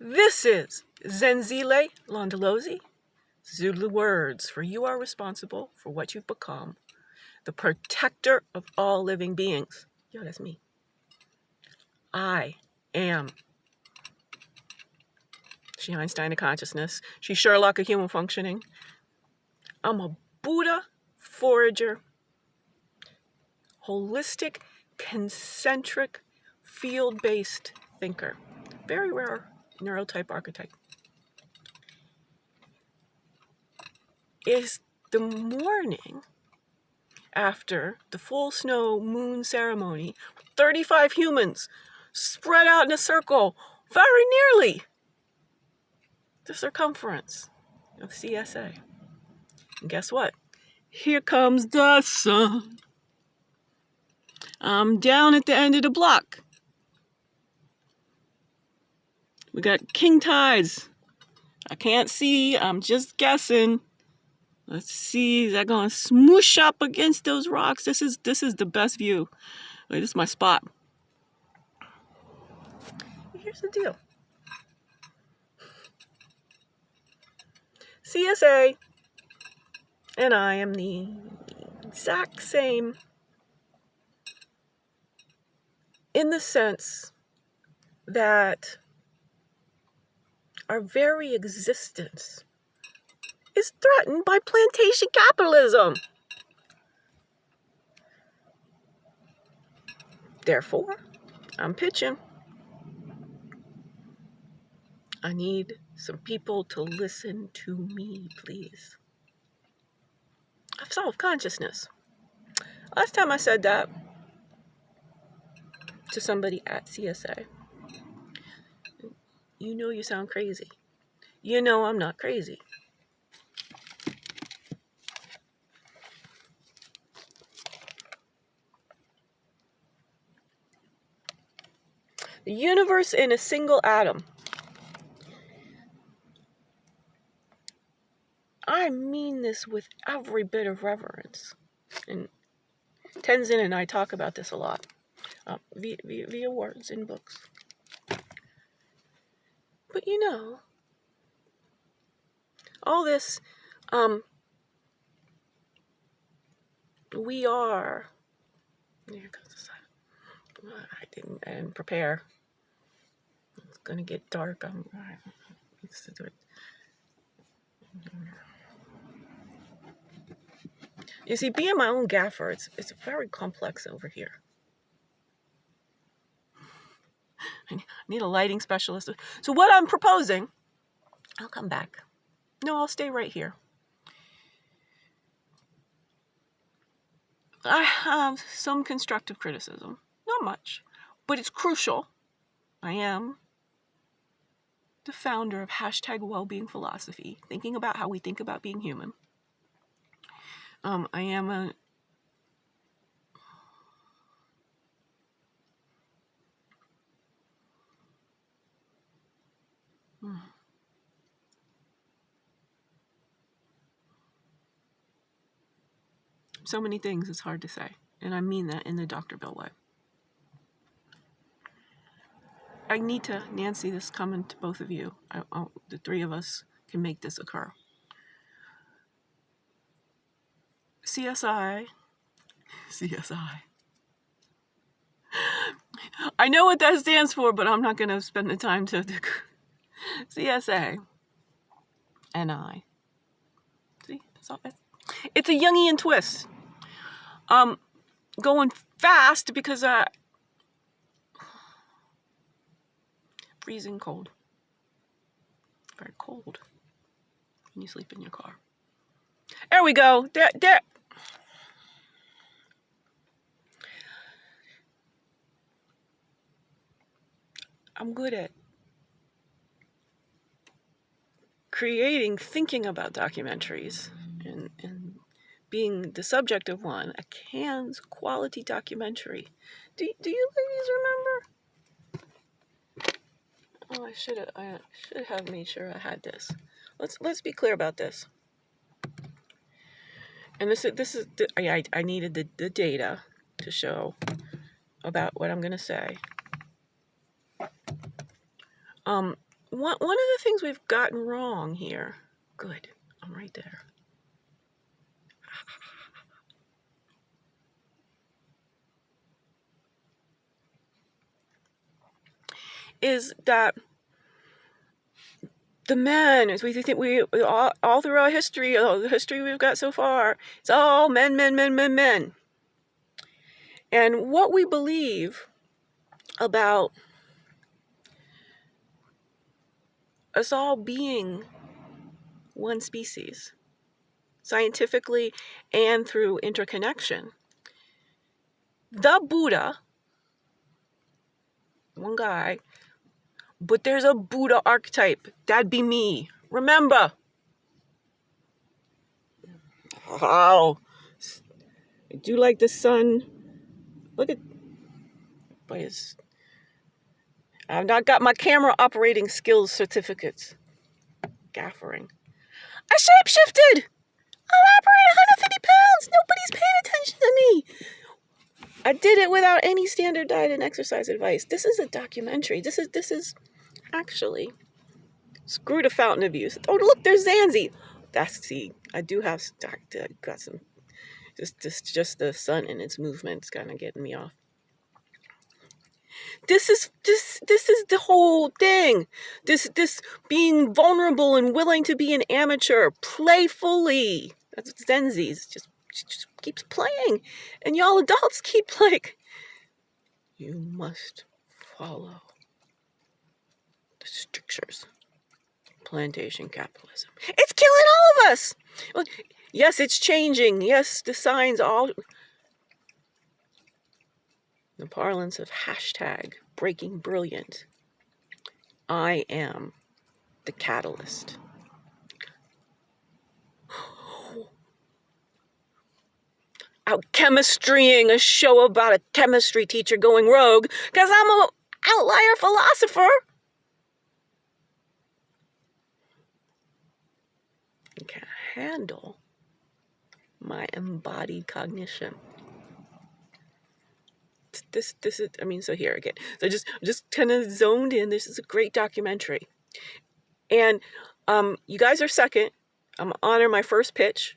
This is Zenzile Londolozi, Zulu words, for you are responsible for what you've become, the protector of all living beings. Yo, that's me. I am. She Einstein of consciousness. She Sherlock of human functioning. I'm a Buddha forager, holistic, concentric, field-based thinker. Very rare neurotype archetype. Is the morning after the full snow moon ceremony, 35 humans spread out in a circle, very nearly the circumference of CSA. And guess what? Here comes the sun. I'm down at the end of the block. We got king tides. I can't see. I'm just guessing. Let's see. Is that going to smoosh up against those rocks? This is the best view. Wait, this is my spot. Here's the deal. CSA and I am the exact same in the sense that our very existence is threatened by plantation capitalism. Therefore, I'm pitching. I need some people to listen to me, please. Of self-consciousness. Last time I said that to somebody at CSA, you know you sound crazy. You know I'm not crazy. The universe in a single atom. I mean this with every bit of reverence. And Tenzin and I talk about this a lot via words in books. But you know, all this, we are, here comes the sun. I didn't prepare. It's going to get dark. You see, being my own gaffer, it's very complex over here. I need a lighting specialist. So what I'm proposing, I'll come back. No, I'll stay right here. I have some constructive criticism. Not much, but it's crucial. I am the founder of #Wellbeing Philosophy, thinking about how we think about being human. I am so many things, it's hard to say. And I mean that in the Dr. Bill way. I need to, Nancy, this coming to both of you. The three of us can make this occur. CSI. I know what that stands for, but I'm not going to spend the time to CSA and I. See, that's all. It's a Jungian twist. Going fast because freezing cold. Very cold when you sleep in your car. There we go. There. I'm good at thinking about documentaries and being the subject of one, a Cannes quality documentary. Do you ladies remember? Oh, I should have made sure I had this. Let's be clear about this. And this is I needed the data to show about what I'm going to say. one of the things we've gotten wrong here, good, I'm right there, is that the men, as we think, we all throughout history, the history we've got so far, it's all men, men, men, men, men. And what we believe about us all being one species, scientifically and through interconnection. The Buddha, one guy, but there's a Buddha archetype. That'd be me. Remember. Oh, I do like the sun. Look at, but I've not got my camera operating skills certificates. Gaffering. I shapeshifted. I'm operating 150 pounds. Nobody's paying attention to me. I did it without any standard diet and exercise advice. This is a documentary. This is actually, screw the fountain of youth. Oh, look, there's Zanzi. I do have, got some, just the sun and its movements kind of getting me off. This is the whole thing. This being vulnerable and willing to be an amateur, playfully. That's what Zenzi's just keeps playing, and y'all adults keep like, you must follow the strictures. Plantation capitalism. It's killing all of us. Well, yes, it's changing. Yes, the signs all. The parlance of hashtag breaking brilliant. I am the catalyst. Out chemistrying a show about a chemistry teacher going rogue because I'm an outlier philosopher. You can't handle my embodied cognition. This is, I mean, so here again. So just kind of zoned in. This is a great documentary. And you guys are second. I'm going to honor my first pitch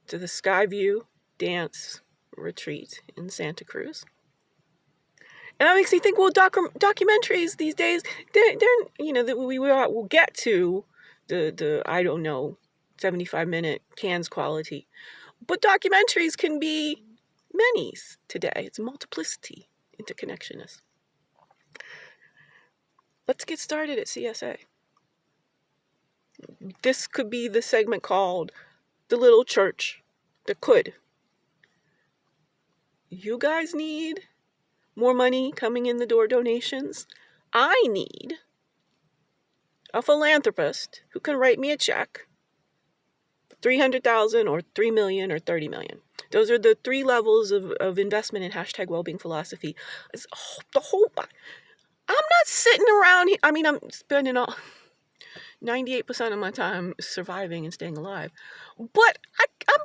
to the Skyview Dance Retreat in Santa Cruz. And that makes me think, well, documentaries these days, they're you know, we'll get to the I don't know, 75-minute cans quality. But documentaries can be many's today. It's multiplicity, interconnectionness. Let's get started at CSA. This could be the segment called The Little Church That Could. You guys need more money coming in the door, donations. I need a philanthropist who can write me a check for $300,000 or $3 million or $30 million. Those are the three levels of investment in hashtag wellbeing philosophy. It's the whole. I'm not sitting around here. I mean, I'm spending 98% of my time surviving and staying alive. But I'm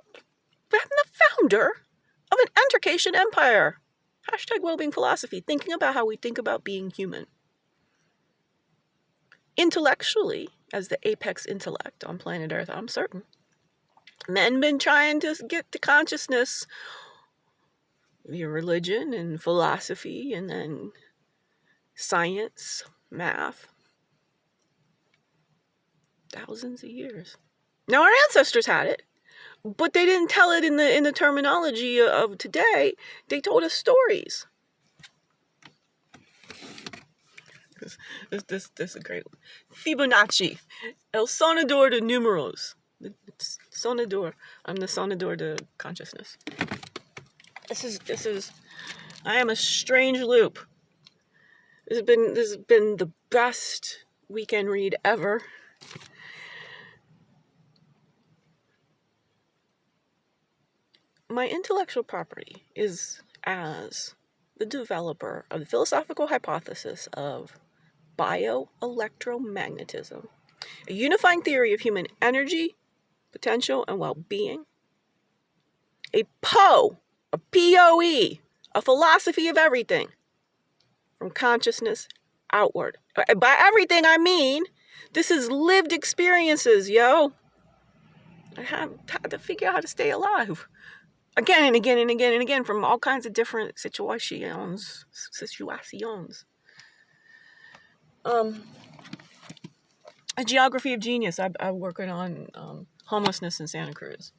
the founder of an entercation empire. Hashtag wellbeing philosophy. Thinking about how we think about being human. Intellectually, as the apex intellect on planet Earth, I'm certain. Men been trying to get to consciousness via religion and philosophy and then science, math. Thousands of years. Now our ancestors had it, but they didn't tell it in the terminology of today. They told us stories. This is a great one. Fibonacci, el sonador de números. Sonador. I'm the sonador de consciousness. This is. I am a strange loop. This has been the best weekend read ever. My intellectual property is as the developer of the philosophical hypothesis of bioelectromagnetism, a unifying theory of human energy, potential, and well-being. A POE, a POE, a philosophy of everything, from consciousness outward. By everything I mean, this is lived experiences, yo. I have to figure out how to stay alive. Again and again and again and again from all kinds of different situations. A geography of genius. I'm working on homelessness in Santa Cruz.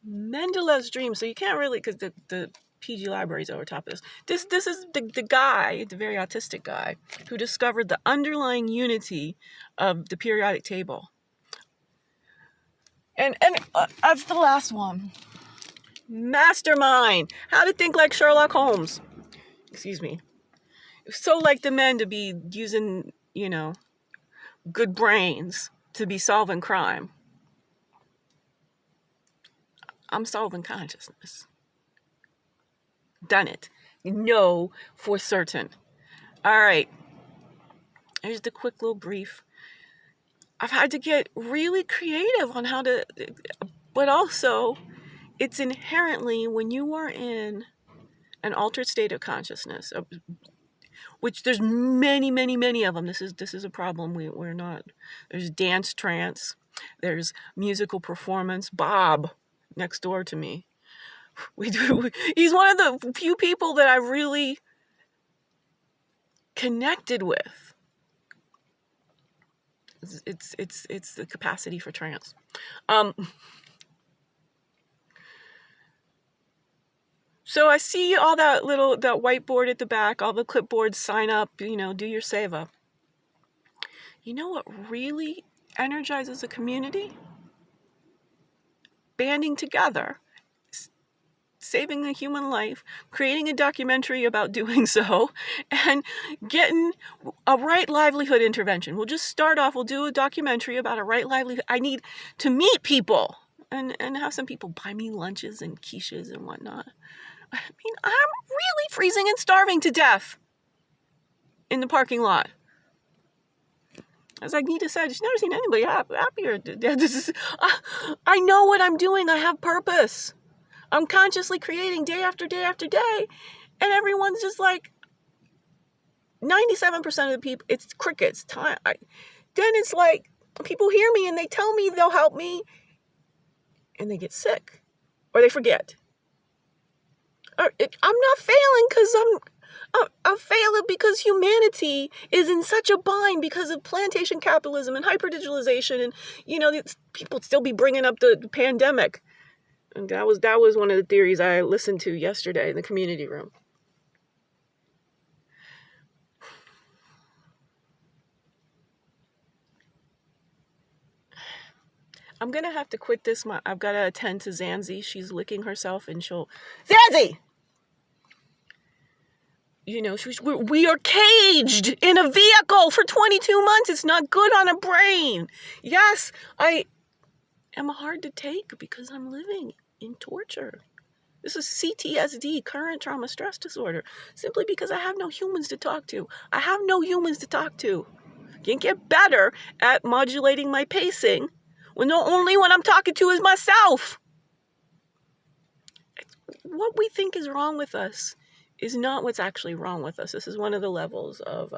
Mendelev's dream. So you can't really, because the PG library is over top of this. This is the guy, the very autistic guy, who discovered the underlying unity of the periodic table. And that's the last one. Mastermind. How to think like Sherlock Holmes. Excuse me. So like the men to be using, good brains to be solving crime. I'm solving consciousness. Done it. Know for certain. All right. Here's the quick little brief. I've had to get really creative on how to, but also it's inherently when you are in an altered state of consciousness, which there's many, many, many of them. This is a problem. We're not. There's dance trance. There's musical performance. Bob, next door to me. He's one of the few people that I really connected with. It's the capacity for trance. So I see all that whiteboard at the back, all the clipboards, sign up, do your save up. You know what really energizes a community? Banding together, saving a human life, creating a documentary about doing so, and getting a right livelihood intervention. We'll just start off, we'll do a documentary about a right livelihood. I need to meet people and have some people buy me lunches and quiches and whatnot. I mean, I'm really freezing and starving to death in the parking lot. As Agneta said, she's never seen anybody happier. I know what I'm doing. I have purpose. I'm consciously creating day after day after day. And everyone's just like, 97% of the people, it's crickets. Then it's like, people hear me and they tell me they'll help me. And they get sick. Or they forget. I'm not failing because I'm failing because humanity is in such a bind because of plantation capitalism and hyperdigitalization, and people still be bringing up the pandemic, and that was one of the theories I listened to yesterday in the community room. I'm gonna have to quit this. I've got to attend to Zanzi. She's licking herself, and Zanzi. We are caged in a vehicle for 22 months. It's not good on a brain. Yes, I am hard to take because I'm living in torture. This is CTSD, current trauma stress disorder, simply because I have no humans to talk to. Can't get better at modulating my pacing when the only one I'm talking to is myself. What we think is wrong with us is not what's actually wrong with us. This is one of the levels of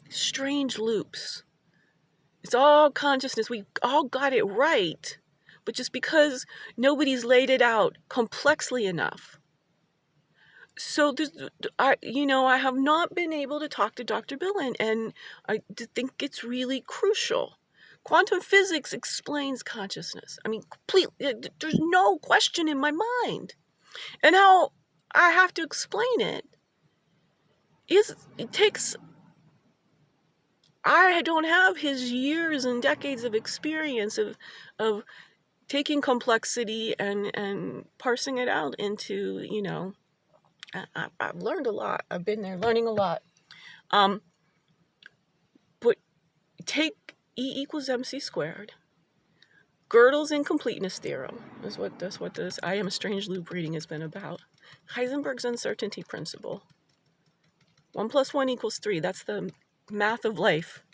strange loops. It's all consciousness. We all got it right, but just because nobody's laid it out complexly enough. So I have not been able to talk to Dr. Bill, and I think it's really crucial. Quantum physics explains consciousness. I mean, completely. There's no question in my mind. And how I have to explain it takes. I don't have his years and decades of experience of taking complexity and parsing it out into, I've learned a lot. I've been there learning a lot. But take E = mc squared. Gödel's incompleteness theorem is that's what this I Am a Strange Loop reading has been about. Heisenberg's uncertainty principle. 1 + 1 = 3. That's the math of life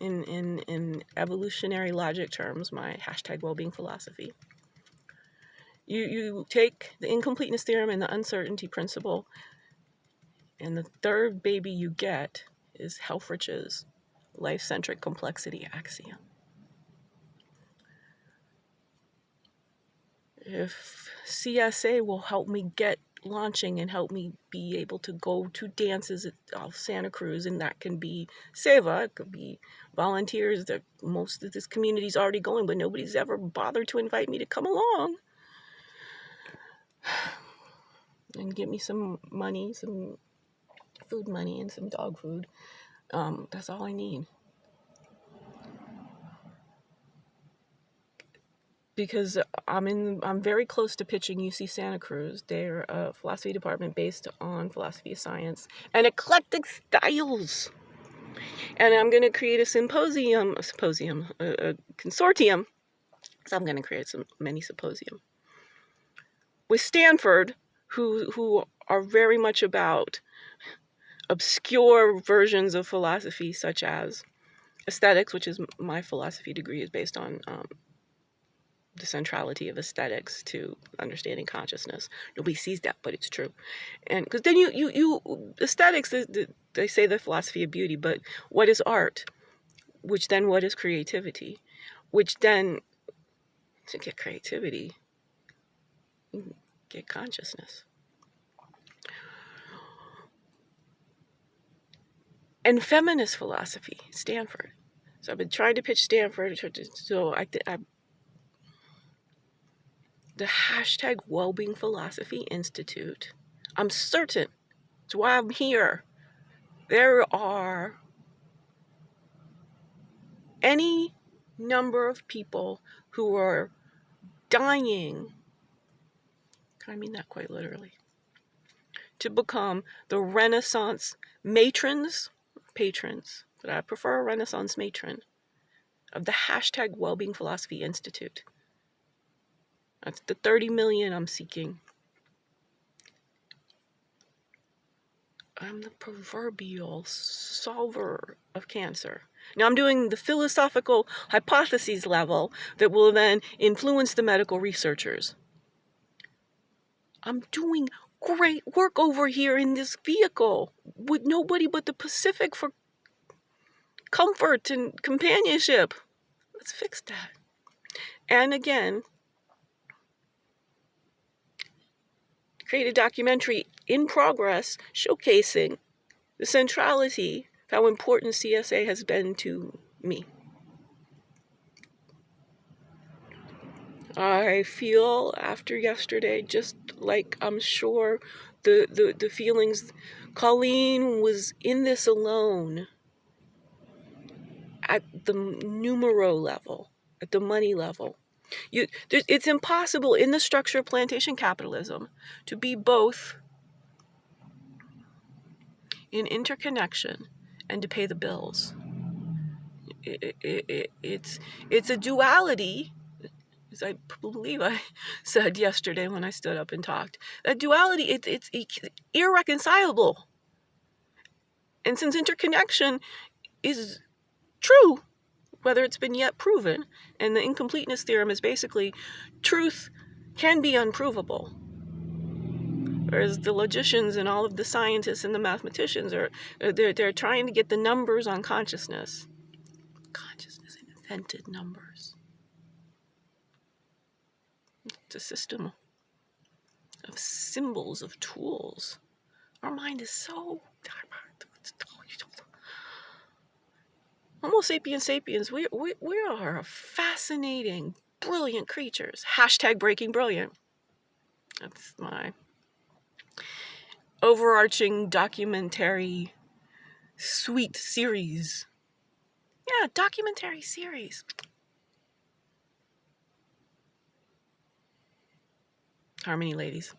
in evolutionary logic terms, my hashtag well-being philosophy. You take the incompleteness theorem and the uncertainty principle, and the third baby you get is Helfrich's life-centric complexity axiom. If CSA will help me get launching and help me be able to go to dances at Santa Cruz, and that can be Seva, it could be volunteers that most of this community is already going, but nobody's ever bothered to invite me to come along and give me some money, some food money and some dog food. That's all I need. Because I'm very close to pitching UC Santa Cruz. They're a philosophy department based on philosophy of science and eclectic styles. And I'm going to create a consortium. So I'm going to create many symposium with Stanford, who are very much about obscure versions of philosophy, such as aesthetics, which is my philosophy degree is based on the centrality of aesthetics to understanding consciousness. Nobody sees that, but it's true. And because then you aesthetics, they say the philosophy of beauty, but what is art? Which then what is creativity? Which then, to get creativity, you get consciousness. And feminist philosophy, Stanford. So I've been trying to pitch Stanford, so the hashtag Wellbeing Philosophy Institute. I'm certain, it's why I'm here. There are any number of people who are dying, I mean that quite literally, to become the Renaissance Matrons, patrons, but I prefer a Renaissance Matron, of the hashtag Wellbeing Philosophy Institute. That's the 30 million I'm seeking. I'm the proverbial solver of cancer. Now I'm doing the philosophical hypotheses level that will then influence the medical researchers. I'm doing great work over here in this vehicle with nobody but the Pacific for comfort and companionship. Let's fix that. And again, create a documentary in progress showcasing the centrality, how important CSA has been to me. I feel after yesterday, just like I'm sure the feelings, Colleen was in this alone at the numero level, at the money level. It's impossible in the structure of plantation capitalism to be both in interconnection and to pay the bills. It's a duality, as I believe I said yesterday when I stood up and talked. That duality, it's irreconcilable. And since interconnection is true, whether it's been yet proven, and the incompleteness theorem is basically truth can be unprovable. Whereas the logicians and all of the scientists and the mathematicians they're trying to get the numbers on consciousness. Consciousness invented numbers. It's a system of symbols, of tools. Our mind is so Homo sapiens sapiens, we are fascinating, brilliant creatures. Hashtag breaking brilliant. That's my overarching documentary sweet series. Yeah, documentary series. Harmony, ladies.